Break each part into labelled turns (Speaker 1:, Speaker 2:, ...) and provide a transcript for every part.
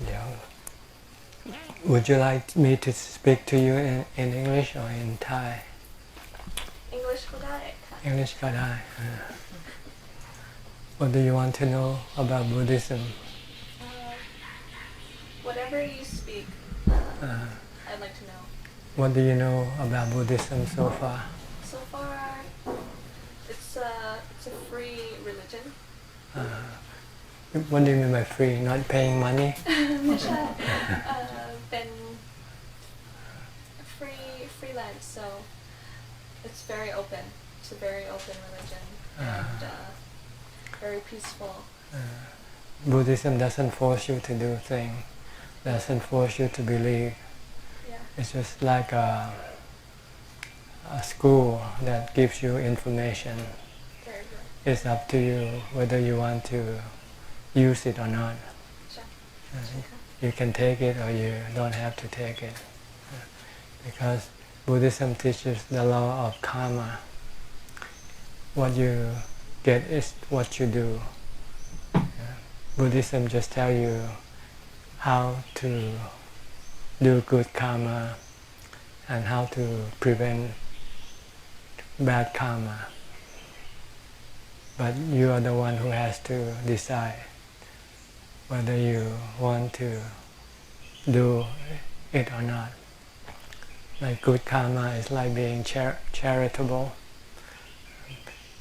Speaker 1: Yeah. Would you like me to speak to you in English or in Thai?
Speaker 2: English ก็ได้ค่ะ
Speaker 1: English ก็ได้ What do you want to know about Buddhism?
Speaker 2: Whatever you speak, I'd like to know.
Speaker 1: What do you know about Buddhism so far?
Speaker 2: So far, it's a free religion.
Speaker 1: What do you mean by free? Not paying money?
Speaker 2: ไม่ใช่ เป็น freelance, so it's very open. It's a very open religion and very peaceful.
Speaker 1: Buddhism doesn't force you to do things, doesn't force you to believe.
Speaker 2: Yeah.
Speaker 1: It's just like a school that gives you information.
Speaker 2: Very good.
Speaker 1: It's up to you whether you want to use it or not.
Speaker 2: Sure.
Speaker 1: You can take it or you don't have to take it. Because Buddhism teaches the law of karma. What you get is what you do. Buddhism just tells you how to do good karma and how to prevent bad karma. But you are the one who has to decide whether you want to do it or not. Like good karma is like being charitable,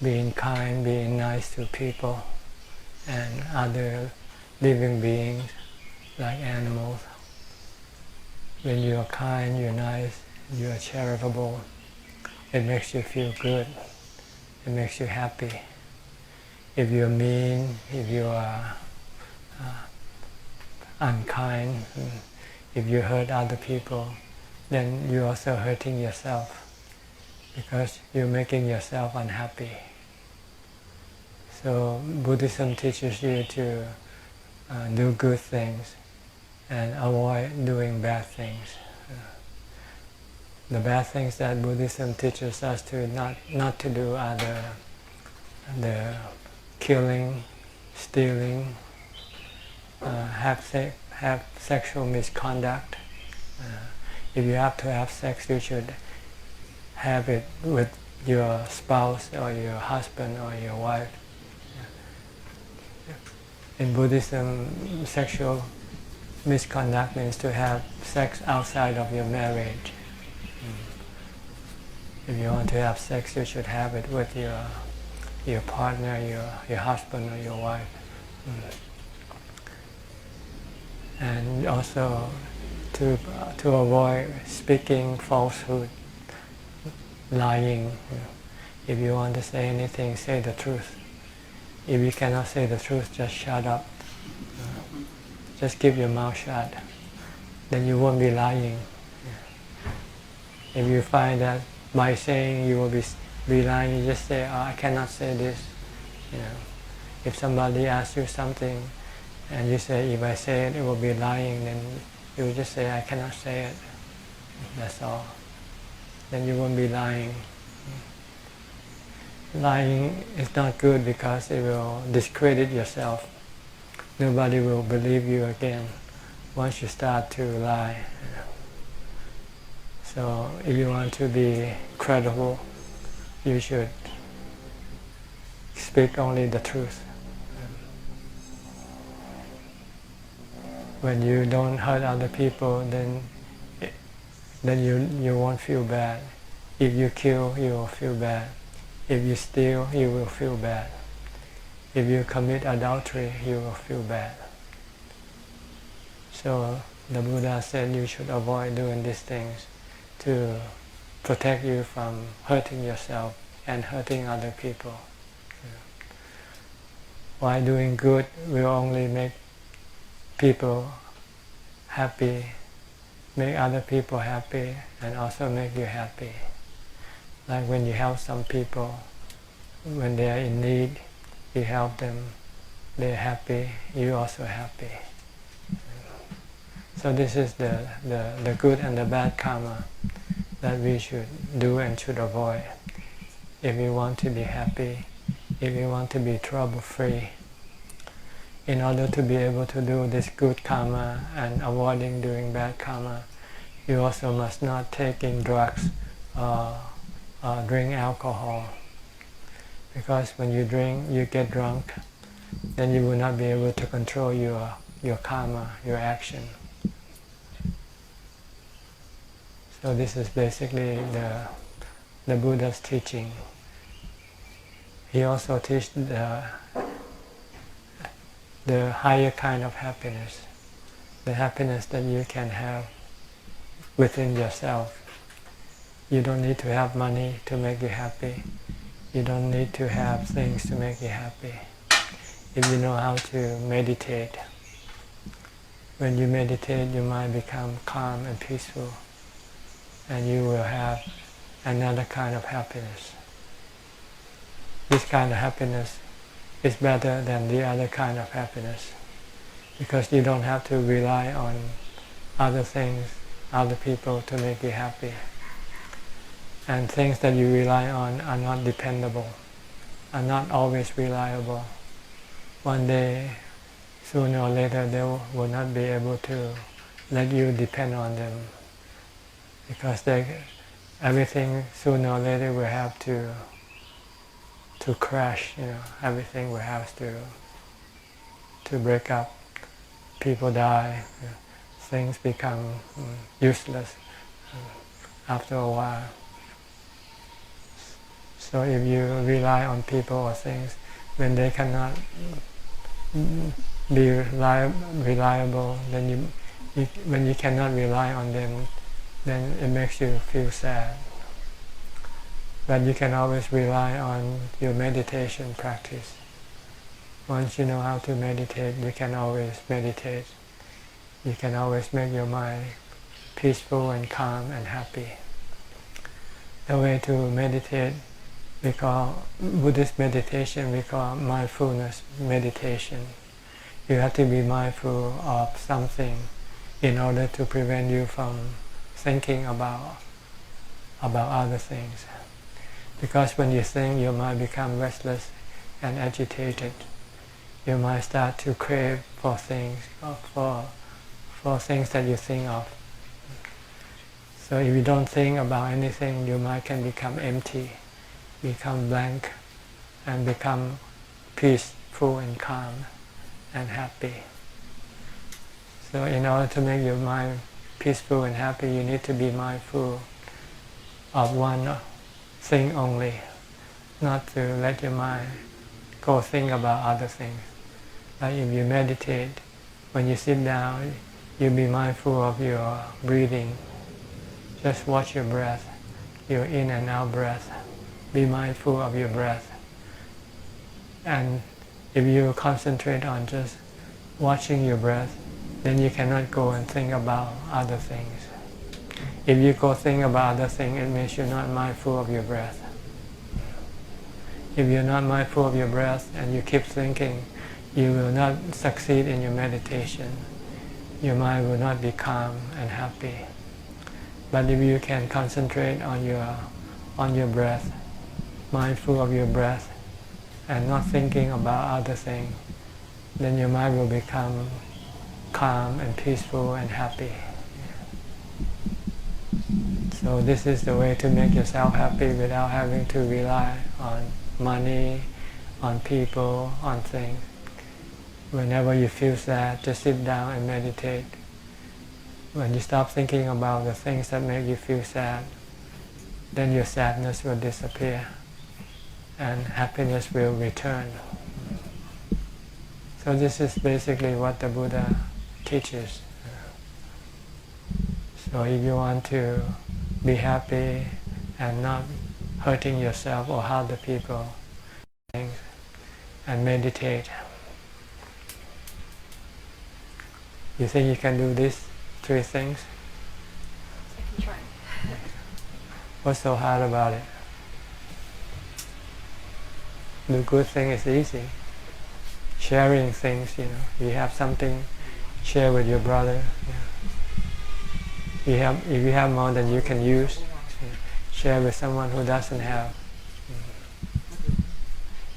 Speaker 1: being kind, being nice to people and other living beings like animals. When you are kind, you're nice, you are charitable, it makes you feel good, it makes you happy. If you're mean, if you are unkind, if you hurt other people, then you're also hurting yourself because you're making yourself unhappy. So Buddhism teaches you to do good things and avoid doing bad things. The bad things that Buddhism teaches us to not to do are the killing, stealing, have sexual misconduct. If you have to have sex, you should have it with your spouse or your husband or your wife. In Buddhism, sexual misconduct means to have sex outside of your marriage. If you want to have sex, you should have it with your partner, your husband or your wife. And also to avoid speaking falsehood, lying. If you want to say anything, say the truth. If you cannot say the truth, just shut up. Just keep your mouth shut. Then you won't be lying. If you find that by saying you will be lying, you just say, "Oh, I cannot say this." If somebody asks you something, and you say, "If I say it, it will be lying," then you will just say, "I cannot say it." That's all. Then you won't be lying. Lying is not good because it will discredit yourself. Nobody will believe you again once you start to lie. So if you want to be credible, you should speak only the truth. When you don't hurt other people, then you won't feel bad. If you kill, you will feel bad. If you steal, you will feel bad. If you commit adultery, you will feel bad. So the Buddha said you should avoid doing these things to protect you from hurting yourself and hurting other people. While doing good will only make people happy, make other people happy, and also make you happy. Like when you help some people, when they are in need, you help them, they're happy, you also happy. So this is the good and the bad karma that we should do and should avoid if we want to be happy, if we want to be trouble-free. in order to be able to do this good karma and avoiding doing bad karma, you also must not taking drugs or drink alcohol. Because when you drink, you get drunk, then you will not be able to control your karma, your action. So this is basically the Buddha's teaching. He also teaches the higher kind of happiness, the happiness that you can have within yourself. You don't need to have money to make you happy. You don't need to have things to make you happy. If you know how to meditate, when you meditate, your mind becomes calm and peaceful, and you will have another kind of happiness. This kind of happiness is better than the other kind of happiness, because you don't have to rely on other things, other people to make you happy. And things that you rely on are not dependable, are not always reliable. One day, sooner or later, they will not be able to let you depend on them, because everything sooner or later will have to crash. Everything will have to break up. People die. Things become useless after a while. So if you rely on people or things, when they cannot be reliable, then when you cannot rely on them, then it makes you feel sad. But you can always rely on your meditation practice. Once you know how to meditate, you can always meditate. You can always make your mind peaceful and calm and happy. The way to meditate, we call Buddhist meditation, we call mindfulness meditation. You have to be mindful of something in order to prevent you from thinking about other things. Because when you think, your mind becomes restless and agitated. Your mind starts to crave for things, for things that you think of. So if you don't think about anything, your mind can become empty, become blank, and become peaceful and calm and happy. So in order to make your mind peaceful and happy, you need to be mindful of one thing only, not to let your mind go think about other things. Like if you meditate, when you sit down, you be mindful of your breathing. Just watch your breath, your in and out breath. Be mindful of your breath. And if you concentrate on just watching your breath, then you cannot go and think about other things. If you go think about other things, it means you're not mindful of your breath. If you're not mindful of your breath and you keep thinking, you will not succeed in your meditation. Your mind will not be calm and happy. But if you can concentrate on your breath, mindful of your breath, and not thinking about other things, then your mind will become calm and peaceful and happy. So this is the way to make yourself happy without having to rely on money, on people, on things. Whenever you feel sad, just sit down and meditate. When you stop thinking about the things that make you feel sad, then your sadness will disappear and happiness will return. So this is basically what the Buddha teaches. So if you want to be happy and not hurting yourself or hurt the people, and meditate. You think you can do these 3 things?
Speaker 2: I can try.
Speaker 1: What's so hard about it? The good thing is easy. Sharing things, you have something, share with your brother. If you have more than you can use, share with someone who doesn't have.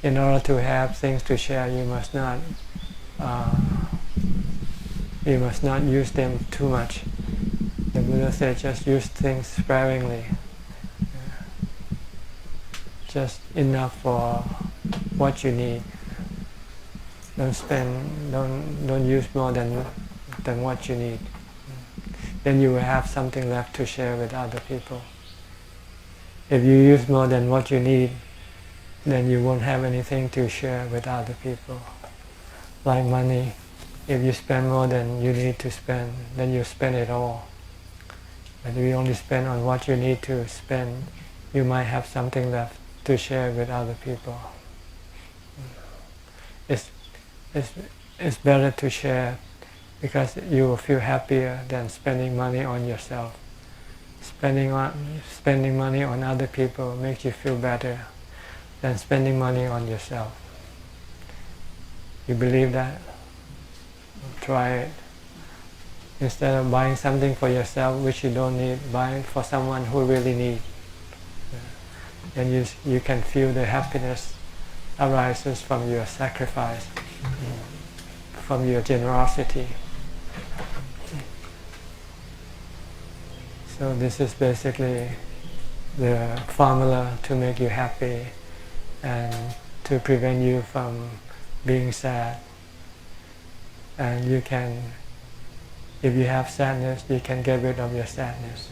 Speaker 1: In order to have things to share, you must not you must not use them too much. The Buddha said just use things sparingly, just enough for what you need. Don't use more than what you need. Then you will have something left to share with other people. If you use more than what you need, then you won't have anything to share with other people. Like money, if you spend more than you need to spend, then you spend it all. But if you only spend on what you need to spend, you might have something left to share with other people. It's better to share because you will feel happier than spending money on yourself. Spending money on other people makes you feel better than spending money on yourself. You believe that? Try it. Instead of buying something for yourself which you don't need, buy it for someone who really needs. And you can feel the happiness arises from your sacrifice, from your generosity. So this is basically the formula to make you happy and to prevent you from being sad. And you can, if you have sadness, you can get rid of your sadness.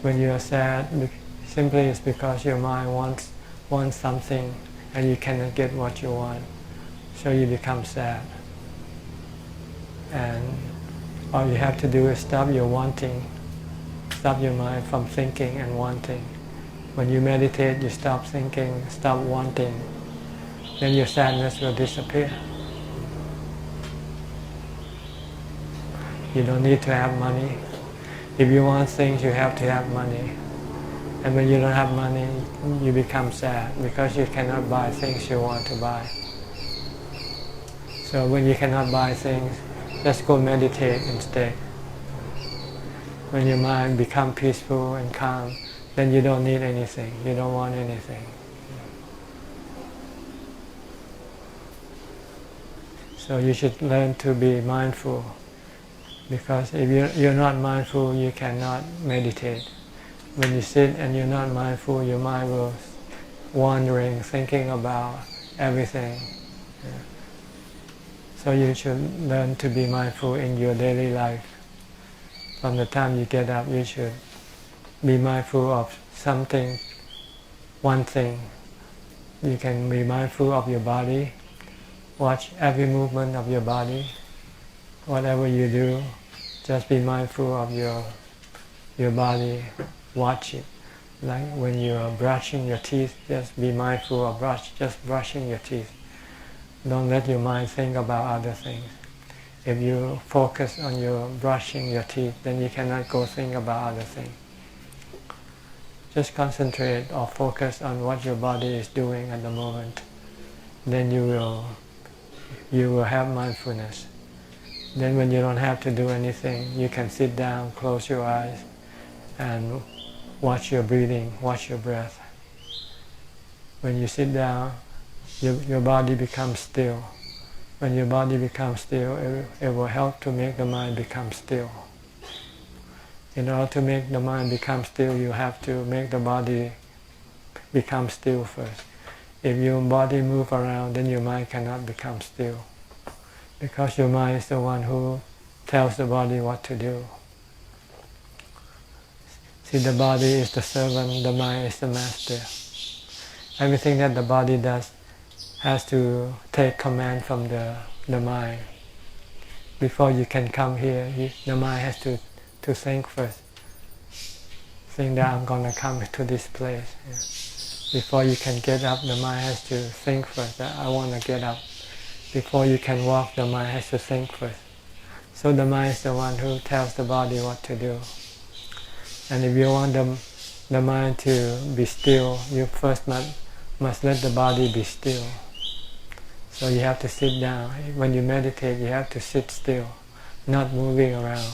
Speaker 1: When you are sad, simply it's because your mind wants something and you cannot get what you want, so you become sad. And all you have to do is stop your wanting, stop your mind from thinking and wanting. When you meditate, you stop thinking, stop wanting, then your sadness will disappear. You don't need to have money. If you want things, you have to have money. And when you don't have money, you become sad because you cannot buy things you want to buy. So when you cannot buy things, just go meditate instead. When your mind becomes peaceful and calm, then you don't need anything, you don't want anything. So you should learn to be mindful, because if you're not mindful, you cannot meditate. When you sit and you're not mindful, your mind will wandering, thinking about everything. So you should learn to be mindful in your daily life. From the time you get up, you should be mindful of something, one thing. You can be mindful of your body, watch every movement of your body. Whatever you do, just be mindful of your body, watch it. Like when you are brushing your teeth, just be mindful of just brushing your teeth. Don't let your mind think about other things. If you focus on your brushing your teeth, then you cannot go think about other things. Just concentrate or focus on what your body is doing at the moment. Then you will have mindfulness. Then when you don't have to do anything, you can sit down, close your eyes, and watch your breathing, watch your breath. When you sit down, your body becomes still. When your body becomes still, it will help to make the mind become still. In order to make the mind become still, you have to make the body become still first. If your body moves around, then your mind cannot become still, because your mind is the one who tells the body what to do. See, the body is the servant, the mind is the master. Everything that the body does has to take command from the mind. Before you can come here, the mind has to think first. Think that I'm going to come to this place. Yeah. Before you can get up, the mind has to think first that I want to get up. Before you can walk, the mind has to think first. So the mind is the one who tells the body what to do. And if you want the mind to be still, you first must let the body be still. So you have to sit down. When you meditate, you have to sit still, not moving around.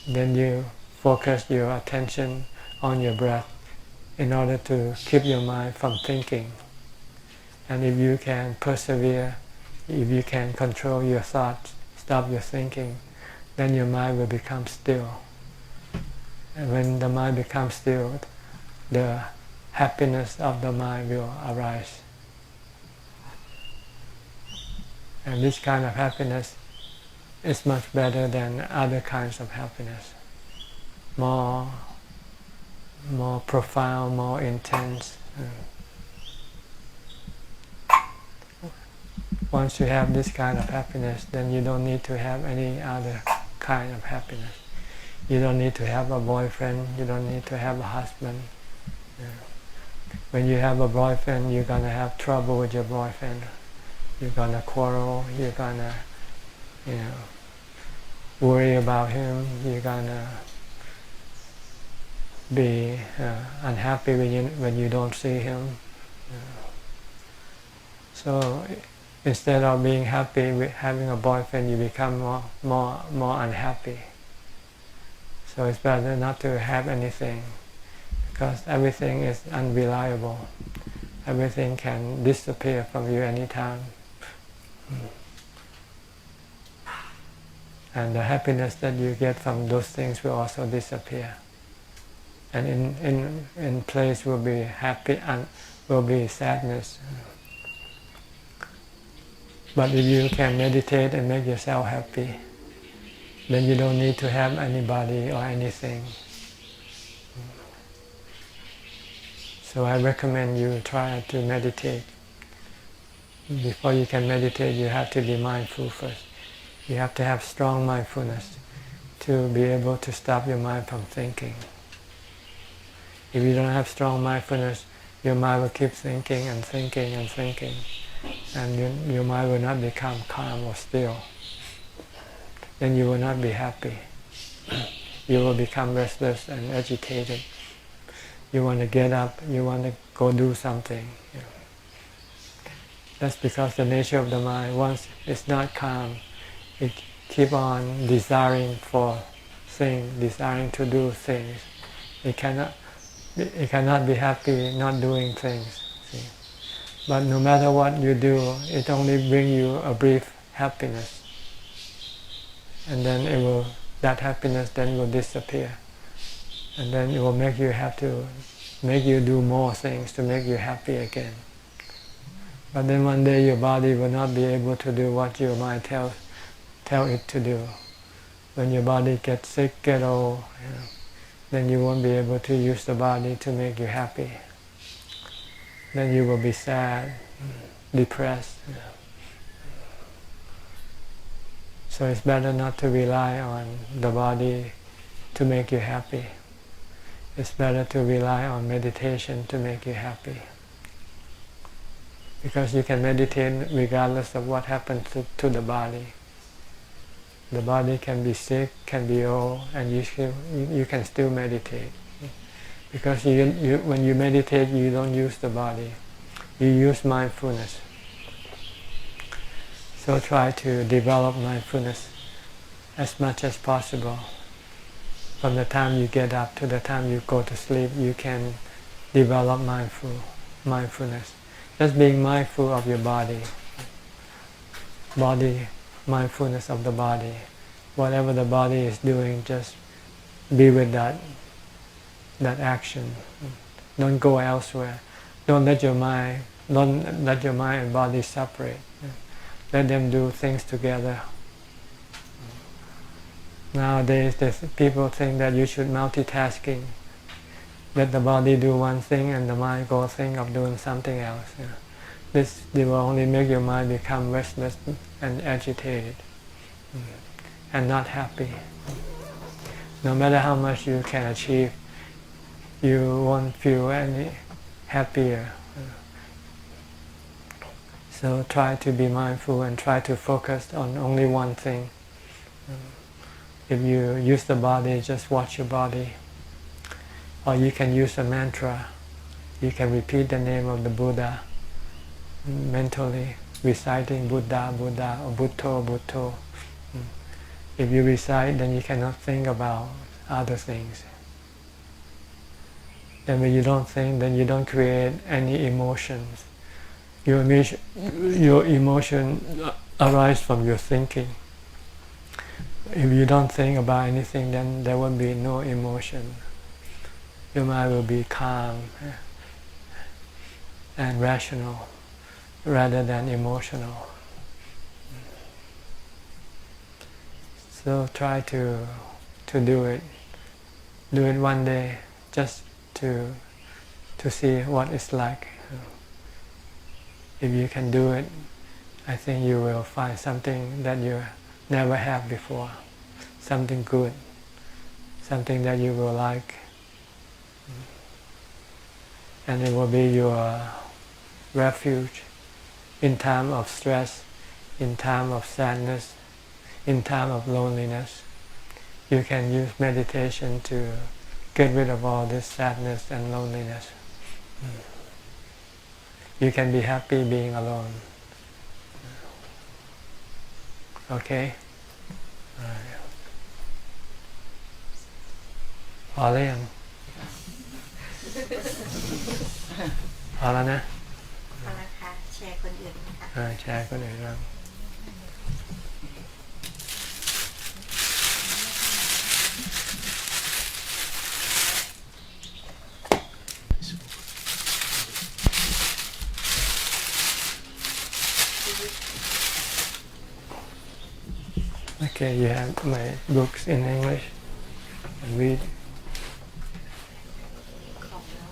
Speaker 1: Then you focus your attention on your breath in order to keep your mind from thinking. And if you can persevere if you can control your thoughts, stop your thinking, then your mind will become still. And when the mind becomes still, the happiness of the mind will arise. And this kind of happiness is much better than other kinds of happiness. More profound, more intense. Once you have this kind of happiness, then you don't need to have any other kind of happiness. You don't need to have a boyfriend, you don't need to have a husband. When you have a boyfriend, you're going to have trouble with your boyfriend. You're going to quarrel, you're going to, worry about him, you're going to be unhappy when you don't see him. So instead of being happy with having a boyfriend, you become more unhappy. So it's better not to have anything, because everything is unreliable. Everything can disappear from you anytime. And the happiness that you get from those things will also disappear. And in place will be happy and will be sadness. But if you can meditate and make yourself happy, then you don't need to have anybody or anything. So I recommend you try to meditate. Before you can meditate, you have to be mindful first. You have to have strong mindfulness to be able to stop your mind from thinking. If you don't have strong mindfulness, your mind will keep thinking and thinking and thinking, and your mind will not become calm or still. Then you will not be happy. You will become restless and agitated. You want to get up, you want to go do something. That's because the nature of the mind, once it's not calm, it keep on desiring for things, desiring to do things. It cannot be happy not doing things. See? But no matter what you do, it only brings you a brief happiness. And then that happiness then will disappear. And then it will make you do more things to make you happy again. But then one day your body will not be able to do what your mind tell it to do. When your body gets sick, get old, then you won't be able to use the body to make you happy. Then you will be sad, depressed. So it's better not to rely on the body to make you happy. It's better to rely on meditation to make you happy. Because you can meditate regardless of what happens to the body. The body can be sick, can be old, and you can still meditate. Because when you meditate, you don't use the body. You use mindfulness. So try to develop mindfulness as much as possible. From the time you get up to the time you go to sleep, you can develop mindfulness. Just being mindful of your body, mindfulness of the body. Whatever the body is doing, just be with that action. Don't go elsewhere. Don't let your mind and body separate. Let them do things together. Nowadays, people think that you should multitasking. Let the body do one thing and the mind go think of doing something else. This will only make your mind become restless and agitated and not happy. No matter how much you can achieve, you won't feel any happier. So try to be mindful and try to focus on only one thing. If you use the body, just watch your body. Or you can use a mantra. You can repeat the name of the Buddha mentally, reciting Buddha, Buddha, or Bhutto, Bhutto. If you recite, then you cannot think about other things. Then when you don't think, then you don't create any emotions. your emotion arise from your thinking. If you don't think about anything, then there will be no emotion. Your mind will be calm and rational rather than emotional. So try to do it. Do it one day, just to see what it's like. If you can do it, I think you will find something that you never have before. Something good, something that you will like. And it will be your refuge in time of stress, in time of sadness, in time of loneliness. You can use meditation to get rid of all this sadness and loneliness. You can be happy being alone. Okay? พอแล้วยัง พอแล้วนะ
Speaker 3: พอแล้วค่ะแชร์คนอื่นนะคะ
Speaker 1: แชร์คนอื่นบ้าง Okay, you have my books in English and read.
Speaker 3: ของแล้ว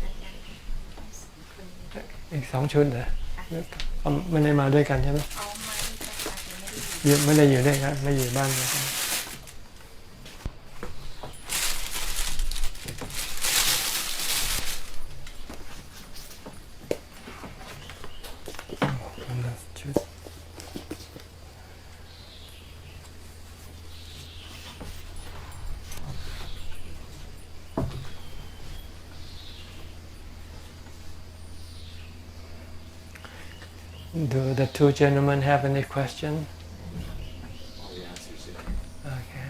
Speaker 3: อาจารย์คนนี้
Speaker 1: อีก2 ชุดเหรอไม่ได้มาด้วยกันใช่ไหม
Speaker 3: เอามาด้วยกันอาจจะไม่ได้อยู่
Speaker 1: ไม่ได้อยู่ด้วยกันไม่อยู่บ้านกัน ชุด Do the 2 gentlemen have any question?
Speaker 4: All the answers, yeah.
Speaker 1: Okay.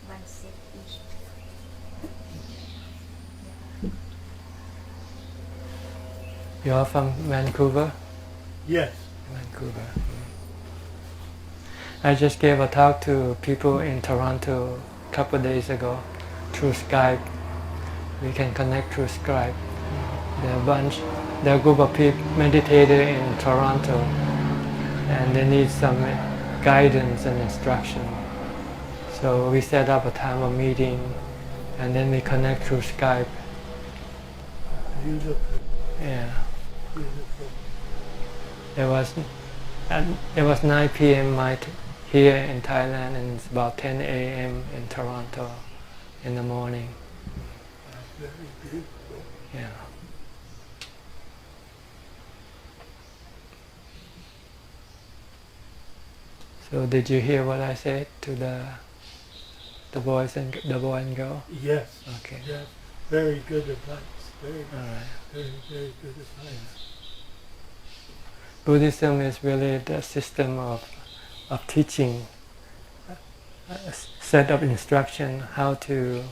Speaker 3: วันเซ็ตอีก
Speaker 1: You're from Vancouver?
Speaker 5: Yes.
Speaker 1: Vancouver. I just gave a talk to people in Toronto a couple of days ago through Skype. We can connect through Skype. There are a group of people meditator in Toronto, and they need some guidance and instruction. So we set up a time of meeting, and then we connect through Skype.
Speaker 5: Beautiful.
Speaker 1: Yeah.
Speaker 5: Beautiful.
Speaker 1: It was 9 p.m. here in Thailand, and it's about 10 a.m. in Toronto in the morning.
Speaker 5: Very beautiful.
Speaker 1: Yeah. So did you hear what I said to the boys and the boy and girl?
Speaker 5: Yes.
Speaker 1: Okay.
Speaker 5: Yes. Very good advice. Very,
Speaker 1: All right.
Speaker 5: very good advice.
Speaker 1: Buddhism is really the system of teaching, a set of instruction how to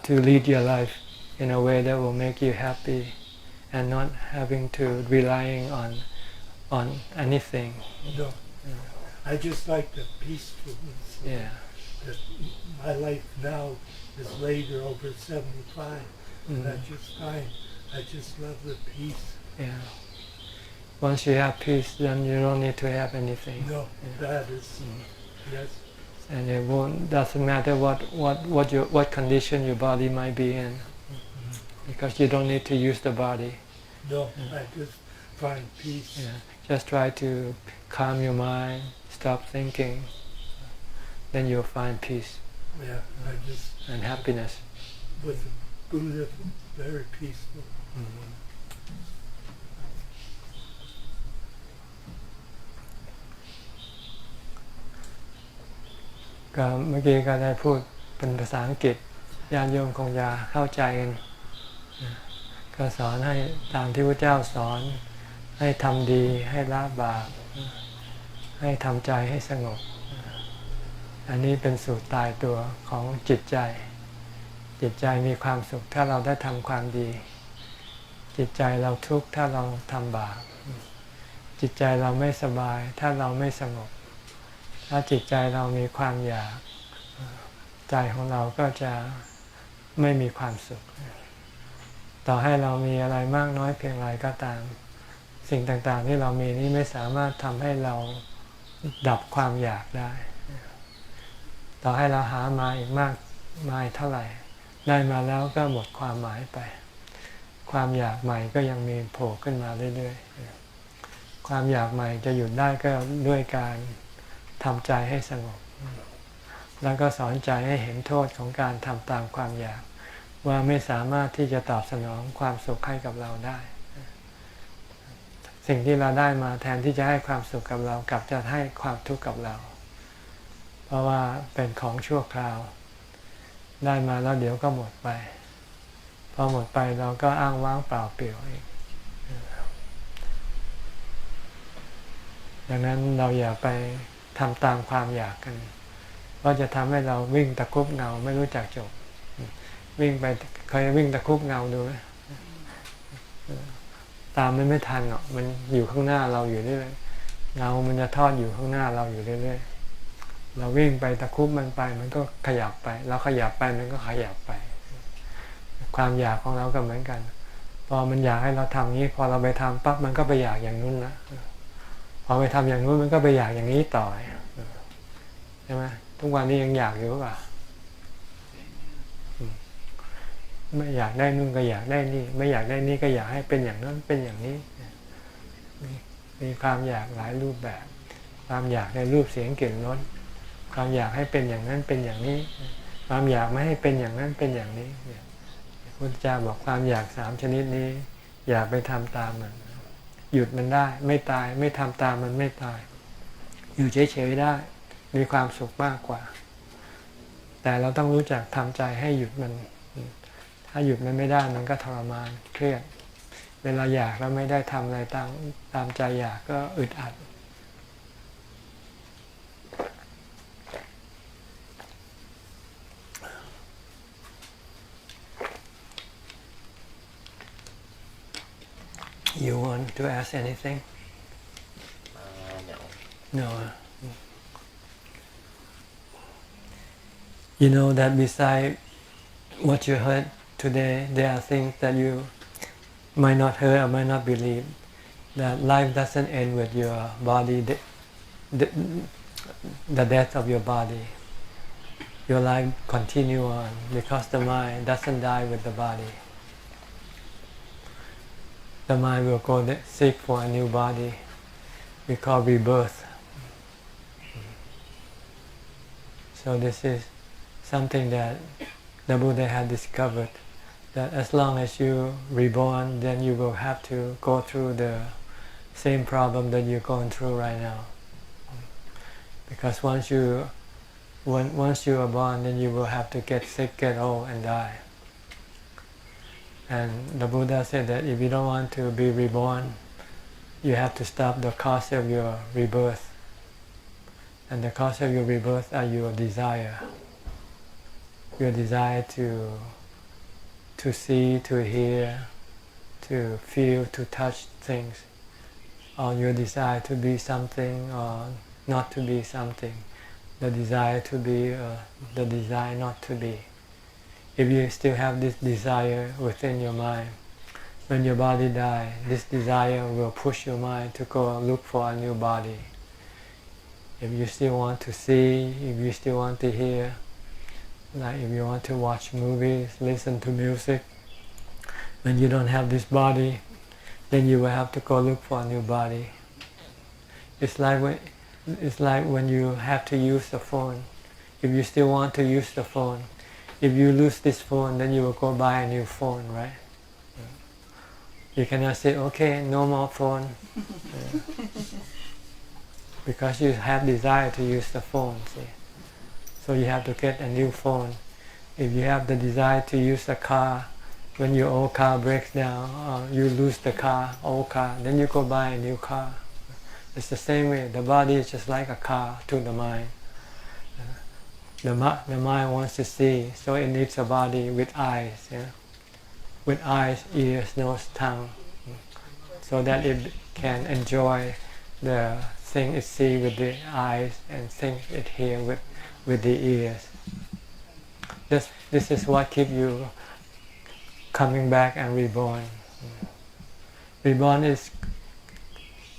Speaker 1: lead your life in a way that will make you happy and not having to relying on anything.
Speaker 5: No. I just like the peacefulness.
Speaker 1: Yeah.
Speaker 5: That my life now is later over 75. And I just love the peace.
Speaker 1: Yeah. Once you have peace, then you don't need to have anything.
Speaker 5: No,
Speaker 1: Yeah.
Speaker 5: that is, yes.
Speaker 1: And it doesn't matter what condition your body might be in, because you don't need to use the body.
Speaker 5: No, I just find peace.
Speaker 1: Yeah. Just try to calm your mind, stop thinking, then you'll find peace
Speaker 5: Yeah, I just,
Speaker 1: and happiness.
Speaker 5: with Buddha, very peaceful.
Speaker 1: Mm-hmm. ก็เมื่อกี้ก็ได้พูดเป็นภาษาอังกฤษญาติโยมคงจะเข้าใจกันก็สอนให้ตามที่พระเจ้าสอนให้ทำดีให้ละบาปให้ทำใจให้สงบอันนี้เป็นสูตรตายตัวของจิตใจมีความสุขถ้าเราได้ทำความดี จิตใจเราทุกข์ถ้าเราทำบาปจิตใจเราไม่สบายถ้าเราไม่สงบถ้าจิตใจเรามีความอยากใจของเราก็จะไม่มีความสุขต่อให้เรามีอะไรมากน้อยเพียงไรก็ตามสิ่งต่างๆที่เรามีนี้ไม่สามารถทำให้เราดับความอยากได้ต่อให้เราหามาอีกมากมายเท่าไหร่ได้มาแล้วก็หมดความหมายไปความอยากใหม่ก็ยังมีโผล่ขึ้นมาเรื่อยๆความอยากใหม่จะหยุดได้ก็ด้วยการทำใจให้สงบแล้วก็สอนใจให้เห็นโทษของการทำตามความอยากว่าไม่สามารถที่จะตอบสนองความสุขให้กับเราได้สิ่งที่เราได้มาแทนที่จะให้ความสุขกับเรากลับจะให้ความทุกข์กับเราเพราะว่าเป็นของชั่วคราวได้มาแล้วเดี๋ยวก็หมดไปพอหมดไปเราก็อ้างว้างเปล่าเปลี่ยวอีกดังนั้นเราอย่าไปทำตามความอยากกันเพราะจะทำให้เราวิ่งตะคุบเงาไม่รู้จักจบวิ่งไปเคยวิ่งตะคุบเงาดูไหมตามมันไม่ทันหรอกมันอยู่ข้างหน้าเราอยู่เรื่อยเงามันจะทอดอยู่ข้างหน้าเราอยู่เรื่อยเราวิ่งไปตะคุบมันไปมันก็ขยับไปเราขยับไปมันก็ขยับไปความอยากของเราก็เหมือนกันพอมันอยากให้เราทำนี้พอเราไปทำปั๊บมันก็ไปอยากอย่างนู้นนะพอไปทำอย่างนู้นมันก็ไปอยากอย่างนี้ต่อใช่ไหมทุกวันนี้ยังอยากอยู่หรือเปล่าไม่อยากได้นู่นก็อยากได้นี่ไม่อยากได้นี่ก็อยากให้เป็นอย่างนั้นเป็นอย่างนี้มีความอยากหลายรูปแบบความอยากในรูปเสียงกลิ่นรสความอยากให้เป็นอย่างนั้นเป็นอย่างนี้ความอยากไม่ให้เป็นอย่างนั้นเป็นอย่างนี้พุทธเจ้าบอกความอยาก3ชนิดนี้อย่าไปทำตามมันหยุดมันได้ไม่ตายไม่ทำตามมันไม่ตายอยู่เฉยๆได้มีความสุขมากกว่าแต่เราต้องรู้จักทำใจให้หยุดมันถ้าหยุดมันไม่ได้มันก็ทรมานเครียดเวลาอยากแล้วไม่ได้ทำอะไรตามใจอยากก็อึดอัดYou want to ask anything?
Speaker 4: No.
Speaker 1: No. You know that beside what you heard today, there are things that you might not hear or might not believe. That life doesn't end with your body, the death of your body. Your life continue on because the mind doesn't die with the body. The mind will go seek for a new body. We call rebirth. So this is something that the Buddha had discovered, that as long as you reborn, then you will have to go through the same problem that you're going through right now. Because once you are born, then you will have to get sick, get old, and die. And the Buddha said that if you don't want to be reborn, you have to stop the cause of your rebirth. And the cause of your rebirth are your desire. Your desire to see, to hear, to feel, to touch things. Or your desire to be something or not to be something. The desire to be or the desire not to be. If you still have this desire within your mind, when your body dies, this desire will push your mind to go look for a new body. If you still want to see, if you still want to hear, like if you want to watch movies, listen to music, when you don't have this body, then you will have to go look for a new body. It's like when you have to use the phone. If you still want to use the phone, if you lose this phone, then you will go buy a new phone, right? You cannot say, okay, no more phone. Because you have desire to use the phone, see. So you have to get a new phone. If you have the desire to use a car, when your old car breaks down, or you lose the old car, then you go buy a new car. It's the same way. The body is just like a car to the mind. The mind wants to see, so it needs a body with eyes. Yeah? with eyes, ears, nose, tongue, so that it can enjoy the thing it see with the eyes and thing it hear with the ears. This is what keeps you coming back and reborn. Reborn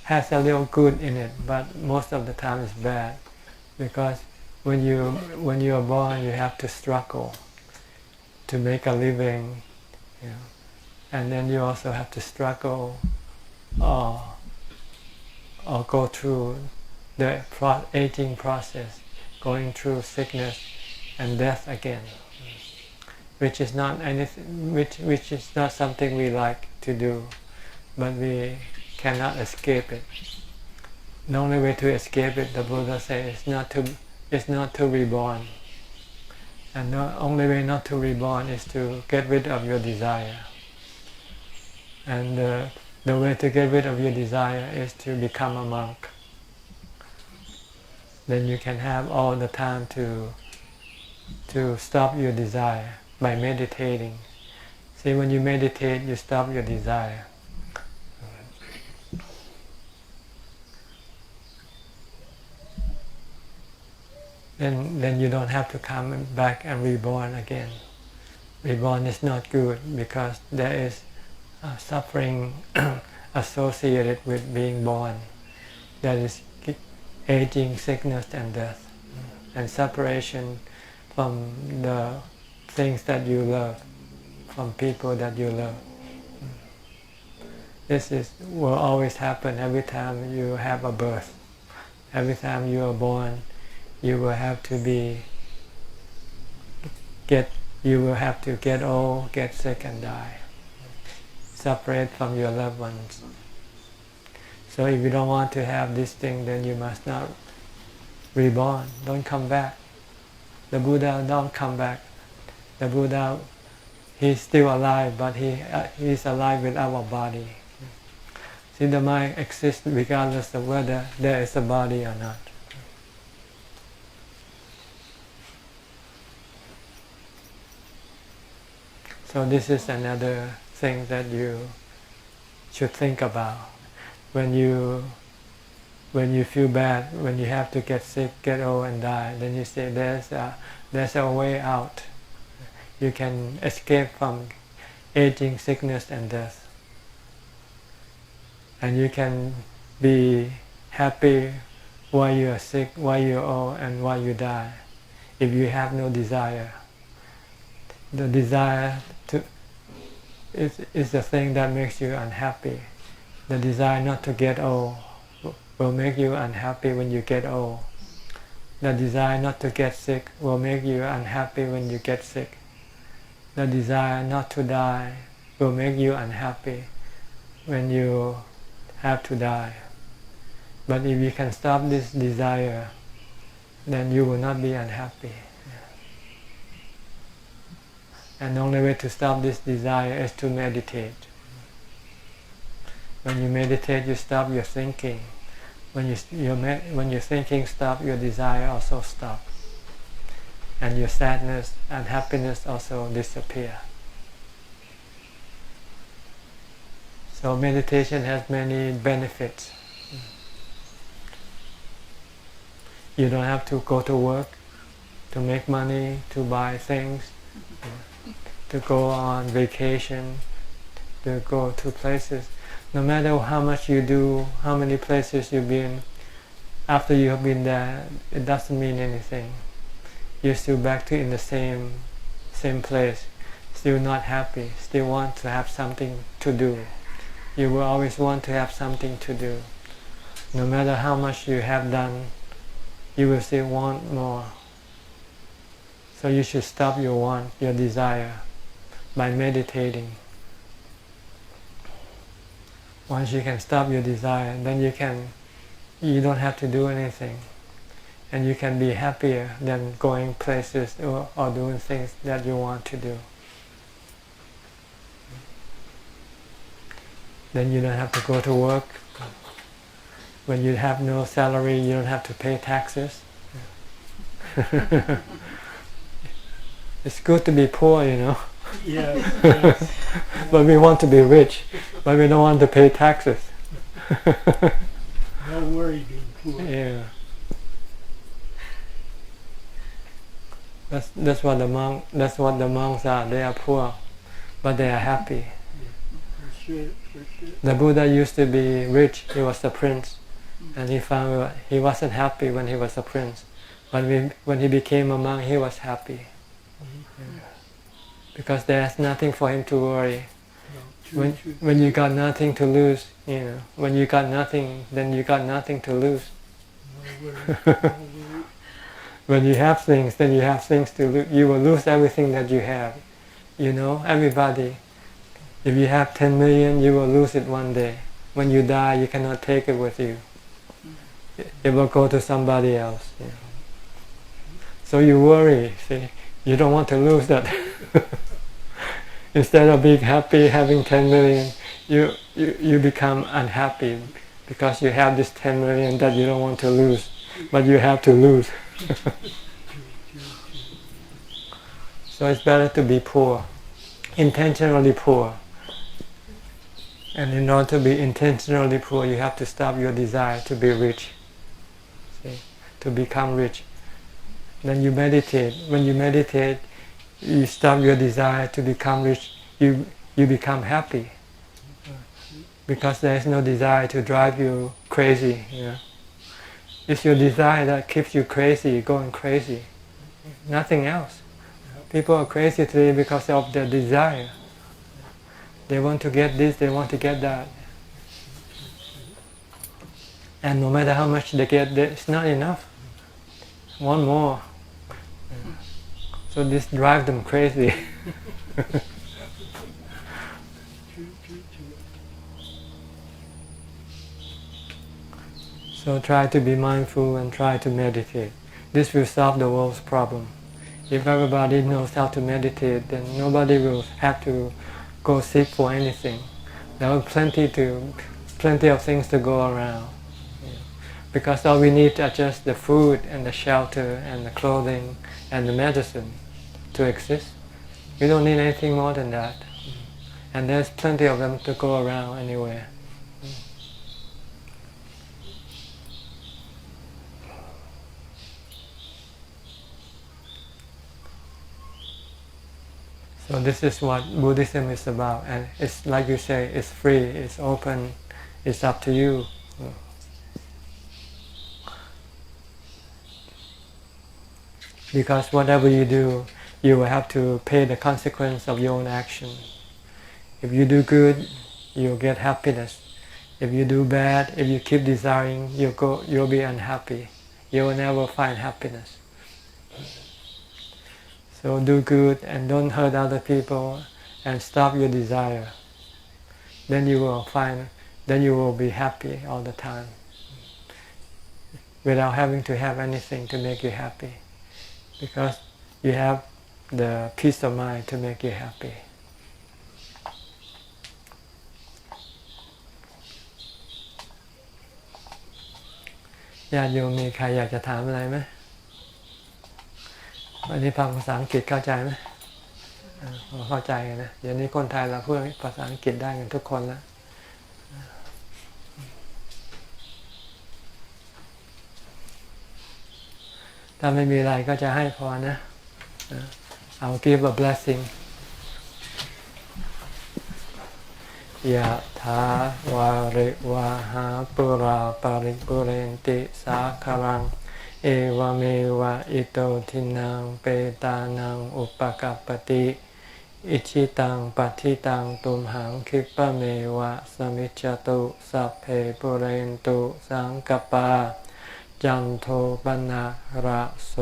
Speaker 1: has a little good in it, but most of the time it's bad, because when you are born, you have to struggle to make a living, you know, and then you also have to struggle or go through the aging process, going through sickness and death again, which is not anything, which is not something we like to do, but we cannot escape it. The only way to escape it, the Buddha says, is not to reborn. And the only way not to reborn is to get rid of your desire. And the way to get rid of your desire is to become a monk. Then you can have all the time to stop your desire by meditating. See, when you meditate, you stop your desire. Then you don't have to come back and reborn again. Reborn is not good, because there is suffering associated with being born. That is aging, sickness and death, and separation from the things that you love, from people that you love. This will always happen every time you have a birth. Every time you are born, you will have to get old, get sick and die. Separate from your loved ones. So if you don't want to have this thing, then you must not reborn. Don't come back. The Buddha don't come back. The Buddha, he's still alive, but he's alive with our body. See, the mind exists regardless of whether there is a body or not. So this is another thing that you should think about. When you feel bad, when you have to get sick, get old and die, then you say there's a way out. You can escape from aging, sickness and death. And you can be happy while you are sick, while you are old and while you die, if you have no desire. The desire is the thing that makes you unhappy. The desire not to get old will make you unhappy when you get old. The desire not to get sick will make you unhappy when you get sick. The desire not to die will make you unhappy when you have to die. But if you can stop this desire, then you will not be unhappy. And the only way to stop this desire is to meditate. When you meditate, you stop your thinking. When your thinking stops, your desire also stops. And your sadness and happiness also disappear. So meditation has many benefits. You don't have to go to work to make money, to buy things, to go on vacation, to go to places. No matter how much you do, how many places you've been, after you have been there, it doesn't mean anything. You're still back in the same place, still not happy, still want to have something to do. You will always want to have something to do. No matter how much you have done, you will still want more. So you should stop your want, your desire, by meditating. Once you can stop your desire, then you don't have to do anything. And you can be happier than going places or doing things that you want to do. Then you don't have to go to work. When you have no salary, you don't have to pay taxes. It's good to be poor, you know.
Speaker 5: Yes.
Speaker 1: But we want to be rich, but we don't want to pay taxes.
Speaker 5: No worry being poor.
Speaker 1: Yeah. That's what the monks are. They are poor, but they are happy.
Speaker 5: For sure.
Speaker 1: The Buddha used to be rich. He was a prince, and he found he wasn't happy when he was a prince. But when he became a monk, he was happy. Yeah. Because there's nothing for him to worry.
Speaker 5: No,
Speaker 1: When you got nothing to lose, when you got nothing, then you got nothing to lose.
Speaker 5: No worry.
Speaker 1: When you have things, then you have things to lose. You will lose everything that you have. Everybody. If you have 10 million, you will lose it one day. When you die, you cannot take it with you. It will go to somebody else. So you worry, see. You don't want to lose that. Instead of being happy, having 10 million, you become unhappy because you have this 10 million that you don't want to lose, but you have to lose. So it's better to be poor, intentionally poor. And in order to be intentionally poor, you have to stop your desire to be rich. See? To become rich. Then you meditate. When you meditate, you stop your desire to become rich. You become happy. Because there is no desire to drive you crazy. It's your desire that keeps you crazy, going crazy. Nothing else. People are crazy today because of their desire. They want to get this, they want to get that. And no matter how much they get, it's not enough. Want more. So this drives them crazy. So try to be mindful and try to meditate. This will solve the world's problem. If everybody knows how to meditate, then nobody will have to go seek for anything. There are plenty of things to go around. Because all we need are just the food and the shelter and the clothing and the medicine to exist. We don't need anything more than that. And there's plenty of them to go around anywhere. So this is what Buddhism is about, and it's like you say, it's free, it's open, it's up to you. Because whatever you do, you will have to pay the consequence of your own action. If you do good, you'll get happiness. If you do bad, if you keep desiring, you'll be unhappy. You will never find happiness. So do good and don't hurt other people and stop your desire. Then you will be happy all the time. Without having to have anything to make you happy. Because you have the peace of mind to make you happy.ญาติโยมมีใครอยากจะถามอะไรไหมวันนี้ฟังภาษาอังกฤษเข้าใจไหมเข้าใจกันนะเดี๋ยวนี้คนไทยเราพูดภาษาอังกฤษได้กันทุกคนแล้วถ้าไม่มีอะไรก็จะให้พรนะI'll give a blessing ยะถาวาริวาหาปุราปาริปุเรนติสาคารังเอวเมวะอิโตทินังเปตานังอุปกัปปติอิชิตังปัฏฐิตังตุมหังคิปะเมวะสมิจจตุสัพเพปุเรนตุสังกปาจันโทปนะระโส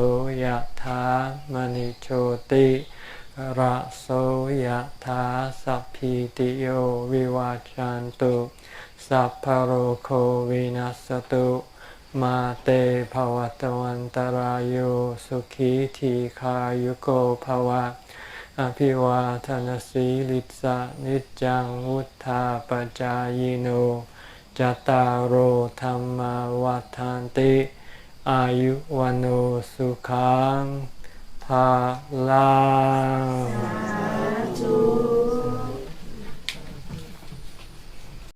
Speaker 1: ยถามณิโชติระโสยถาสัพพิติโยวิวัจจันตุสัพพโรโควินัสตุมาเตภวัตวันตรายโยสุขีทีขายุโกภวะอภิวาทนาสีลิสะนิจจังวุธาปจายโนจตารโหธรรมวัฏันติอายุวันโอสุขังภาลัง